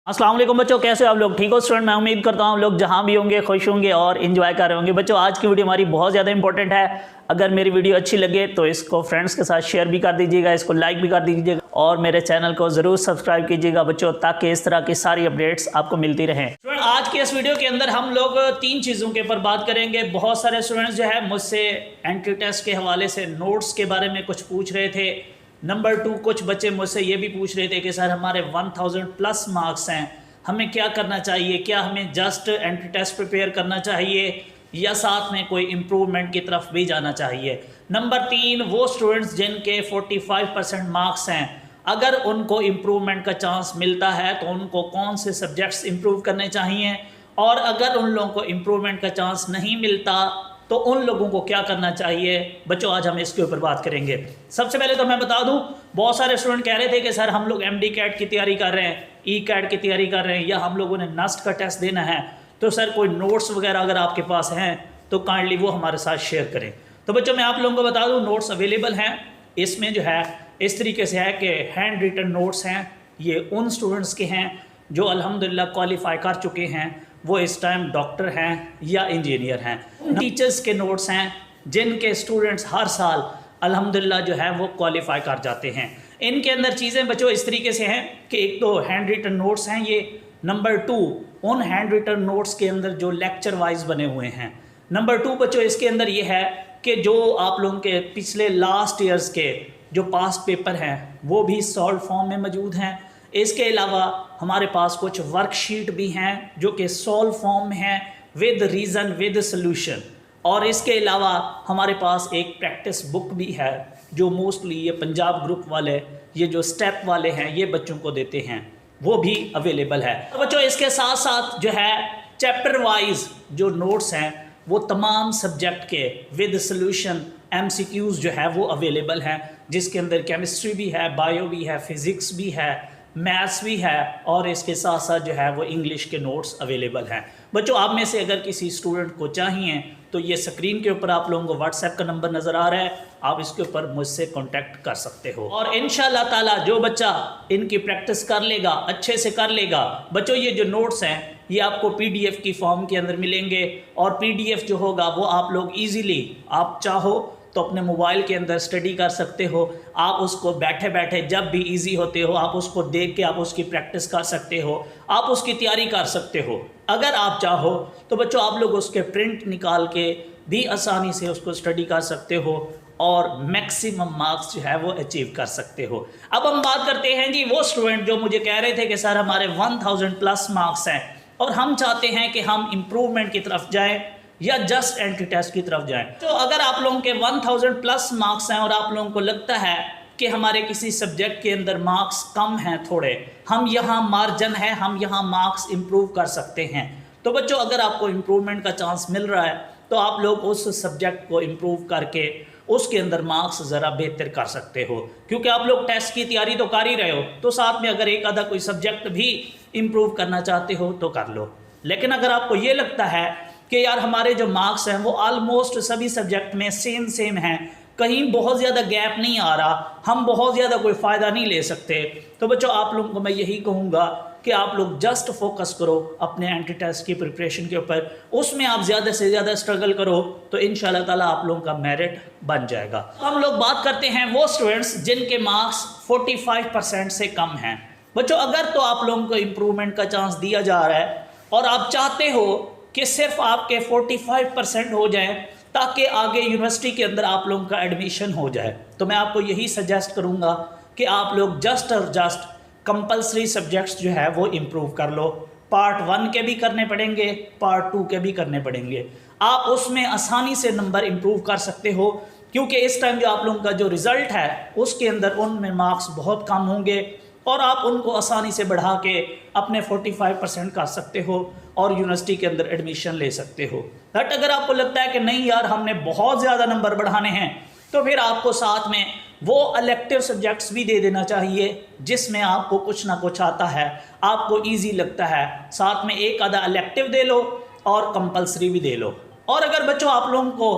अस्सलाम वालेकुम बच्चों, कैसे हो आप लोग? ठीक हो स्टूडेंट? मैं उम्मीद करता हूँ आप लोग जहाँ भी होंगे खुश होंगे और इन्जॉय कर रहे होंगे। बच्चों आज की वीडियो हमारी बहुत ज़्यादा इंपॉर्टेंट है। अगर मेरी वीडियो अच्छी लगे तो इसको फ्रेंड्स के साथ शेयर भी कर दीजिएगा, इसको लाइक भी कर दीजिएगा और मेरे चैनल को ज़रूर सब्सक्राइब कीजिएगा बच्चों, ताकि इस तरह की सारी अपडेट्स आपको मिलती रहें। स्टूडेंट आज के इस वीडियो के अंदर हम लोग 3 चीज़ों के ऊपर बात करेंगे। बहुत सारे स्टूडेंट्स जो है मुझसे एंट्री टेस्ट के हवाले से नोट्स के बारे में कुछ पूछ रहे थे। नंबर 2, कुछ बच्चे मुझसे ये भी पूछ रहे थे कि सर हमारे 1000 प्लस मार्क्स हैं, हमें क्या करना चाहिए? क्या हमें जस्ट एंट्री टेस्ट प्रिपेयर करना चाहिए या साथ में कोई इम्प्रूवमेंट की तरफ भी जाना चाहिए? नंबर 3, वो स्टूडेंट्स जिनके 45% मार्क्स हैं, अगर उनको इम्प्रूवमेंट का चांस मिलता है तो उनको कौन से सब्जेक्ट्स इम्प्रूव करने चाहिए, और अगर उन लोगों को इम्प्रूवमेंट का चांस नहीं मिलता तो उन लोगों को क्या करना चाहिए? बच्चों आज हम इसके ऊपर बात करेंगे। सबसे पहले तो मैं बता दूं, बहुत सारे स्टूडेंट कह रहे थे कि सर हम लोग एमडी कैट की तैयारी कर रहे हैं, ई कैट की तैयारी कर रहे हैं, या हम लोगों ने नस्ट का टेस्ट देना है, तो सर कोई नोट्स वगैरह अगर आपके पास हैं तो काइंडली वो हमारे साथ शेयर करें। तो बच्चों मैं आप लोगों को बता दूँ, नोट्स अवेलेबल हैं। इसमें जो है इस तरीके से है कि हैंड रिटन नोट्स हैं। ये उन स्टूडेंट्स के हैं जो अल्हम्दुलिल्लाह क्वालिफाई कर चुके हैं, वो इस टाइम डॉक्टर हैं या इंजीनियर हैं। टीचर्स के नोट्स हैं जिनके स्टूडेंट्स हर साल अल्हम्दुलिल्लाह जो है वो क्वालिफाई कर जाते हैं। इनके अंदर चीज़ें बच्चों इस तरीके से हैं कि एक तो हैंड रिटन नोट्स हैं ये। नंबर 2, उन हैंड रिटन नोट्स के अंदर जो लेक्चर वाइज बने हुए हैं। नंबर 2 बच्चों इसके अंदर ये है कि जो आप लोगों के पिछले लास्ट ईयर्स के जो पास्ट पेपर हैं वो भी सॉल्व फॉर्म में मौजूद हैं। इसके अलावा हमारे पास कुछ वर्कशीट भी हैं जो कि सॉल्व फॉर्म में हैं, विद रीज़न विद सॉल्यूशन। और इसके अलावा हमारे पास एक प्रैक्टिस बुक भी है जो मोस्टली ये पंजाब ग्रुप वाले, ये जो स्टेप वाले हैं, ये बच्चों को देते हैं, वो भी अवेलेबल है। तो बच्चों इसके साथ साथ जो है चैप्टर वाइज जो नोट्स हैं वो तमाम सब्जेक्ट के विद सॉल्यूशन MCQs जो है वो अवेलेबल हैं, जिसके अंदर केमिस्ट्री भी है, बायो भी है, फिज़िक्स भी है, मैथ्स भी है, और इसके साथ साथ जो है वो इंग्लिश के नोट्स अवेलेबल हैं। बच्चों आप में से अगर किसी स्टूडेंट को चाहिए तो ये स्क्रीन के ऊपर आप लोगों को व्हाट्सएप का नंबर नज़र आ रहा है, आप इसके ऊपर मुझसे कांटेक्ट कर सकते हो। और इंशाल्लाह ताला जो बच्चा इनकी प्रैक्टिस कर लेगा, अच्छे से कर लेगा, बच्चों ये जो नोट्स हैं ये आपको PDF की फॉर्म के अंदर मिलेंगे, और PDF जो होगा वो आप लोग ईजीली, आप चाहो तो अपने मोबाइल के अंदर स्टडी कर सकते हो। आप उसको बैठे बैठे जब भी इजी होते हो आप उसको देख के आप उसकी प्रैक्टिस कर सकते हो, आप उसकी तैयारी कर सकते हो। अगर आप चाहो तो बच्चों आप लोग उसके प्रिंट निकाल के भी आसानी से उसको स्टडी कर सकते हो और मैक्सिमम मार्क्स जो है वो अचीव कर सकते हो। अब हम बात करते हैं जी वो स्टूडेंट जो मुझे कह रहे थे कि सर हमारे 1000 प्लस मार्क्स हैं और हम चाहते हैं कि हम इम्प्रूवमेंट की तरफ जाएँ या जस्ट एंट्री टेस्ट की तरफ जाएं। तो अगर आप लोगों के 1000 प्लस मार्क्स हैं और आप लोगों को लगता है कि हमारे किसी सब्जेक्ट के अंदर मार्क्स कम हैं थोड़े, हम यहाँ मार्जिन है, हम यहाँ मार्क्स इम्प्रूव कर सकते हैं, तो बच्चों अगर आपको इम्प्रूवमेंट का चांस मिल रहा है तो आप लोग उस सब्जेक्ट को इम्प्रूव करके उसके अंदर मार्क्स ज़रा बेहतर कर सकते हो। क्योंकि आप लोग टेस्ट की तैयारी तो कर ही रहे हो, तो साथ में अगर एक आधा कोई सब्जेक्ट भी इम्प्रूव करना चाहते हो तो कर लो। लेकिन अगर आपको ये लगता है कि यार हमारे जो मार्क्स हैं वो ऑलमोस्ट सभी सब्जेक्ट में सेम हैं, कहीं बहुत ज़्यादा गैप नहीं आ रहा, हम बहुत ज़्यादा कोई फ़ायदा नहीं ले सकते, तो बच्चों आप लोगों को मैं यही कहूँगा कि आप लोग जस्ट फोकस करो अपने एंट्री टेस्ट की प्रिपरेशन के ऊपर, उसमें आप ज़्यादा से ज़्यादा स्ट्रगल करो तो इंशाल्लाह ताला आप लोगों का मेरिट बन जाएगा। हम लोग बात करते हैं वो स्टूडेंट्स जिनके मार्क्स 45% से कम हैं। बच्चों अगर तो आप लोगों को इम्प्रूवमेंट का चांस दिया जा रहा है और आप चाहते हो कि सिर्फ आपके 45% हो जाएं ताकि आगे यूनिवर्सिटी के अंदर आप लोगों का एडमिशन हो जाए, तो मैं आपको यही सजेस्ट करूंगा कि आप लोग जस्ट और जस्ट कंपलसरी सब्जेक्ट्स जो है वो इम्प्रूव कर लो। पार्ट 1 के भी करने पड़ेंगे, पार्ट 2 के भी करने पड़ेंगे, आप उसमें आसानी से नंबर इम्प्रूव कर सकते हो। क्योंकि इस टाइम जो आप लोगों का जो रिज़ल्ट है उसके अंदर उनमें मार्क्स बहुत कम होंगे और आप उनको आसानी से बढ़ा के अपने 45% कर सकते हो और यूनिवर्सिटी के अंदर एडमिशन ले सकते हो। बट अगर आपको लगता है कि नहीं यार हमने बहुत ज़्यादा नंबर बढ़ाने हैं, तो फिर आपको साथ में वो इलेक्टिव सब्जेक्ट्स भी दे देना चाहिए जिसमें आपको कुछ ना कुछ आता है, आपको इजी लगता है, साथ में एक आधा इलेक्टिव दे लो और कंपलसरी भी दे लो। और अगर बच्चों आप लोगों को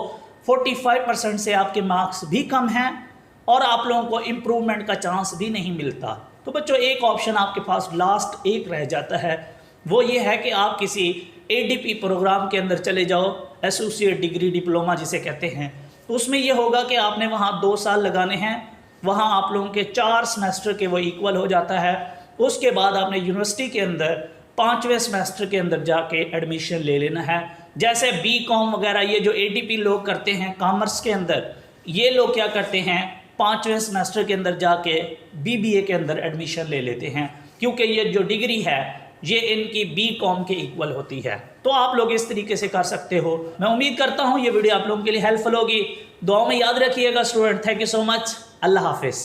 45% से आपके मार्क्स भी कम हैं और आप लोगों को इम्प्रूवमेंट का चांस भी नहीं मिलता, तो बच्चों एक ऑप्शन आपके पास लास्ट एक रह जाता है, वो ये है कि आप किसी ADP प्रोग्राम के अंदर चले जाओ, एसोसिएट डिग्री डिप्लोमा जिसे कहते हैं। तो उसमें ये होगा कि आपने वहाँ 2 साल लगाने हैं, वहाँ आप लोगों के 4 सेमेस्टर के वो इक्वल हो जाता है। उसके बाद आपने यूनिवर्सिटी के अंदर 5वें सेमेस्टर के अंदर जाके एडमिशन ले लेना है। जैसे BCom वगैरह ये जो ADP लोग करते हैं कॉमर्स के अंदर, ये लोग क्या करते हैं 5वें सेमेस्टर के अंदर जाके BBA के अंदर एडमिशन ले लेते हैं, क्योंकि ये जो डिग्री है ये इनकी BCom के इक्वल होती है। तो आप लोग इस तरीके से कर सकते हो। मैं उम्मीद करता हूँ ये वीडियो आप लोगों के लिए हेल्पफुल होगी। दुआ में याद रखिएगा student. Thank you so much. अल्लाह हाफिज़।